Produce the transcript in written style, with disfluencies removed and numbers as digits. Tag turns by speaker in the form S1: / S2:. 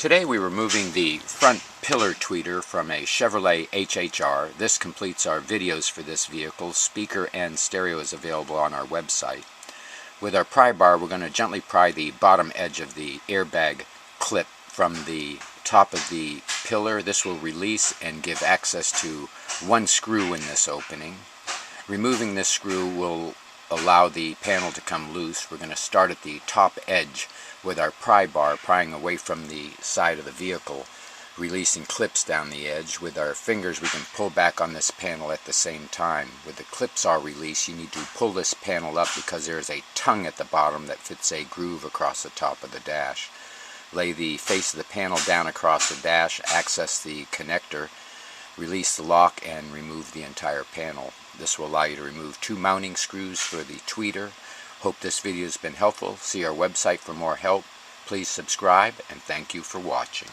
S1: Today we're removing the front pillar tweeter from a Chevrolet HHR. This completes our videos for this vehicle. Speaker and stereo is available on our website. With our pry bar, we're going to gently pry the bottom edge of the airbag clip from the top of the pillar. This will release and give access to one screw in this opening. Removing this screw will allow the panel to come loose. We're going to start at the top edge with our pry bar, prying away from the side of the vehicle, releasing clips down the edge. With our fingers we can pull back on this panel at the same time. With the clips all released, you need to pull this panel up because there is a tongue at the bottom that fits a groove across the top of the dash. Lay the face of the panel down across the dash, access the connector, release the lock, and remove the entire panel. This will allow you to remove two mounting screws for the tweeter. Hope this video has been helpful. See our website for more help. Please subscribe, and thank you for watching.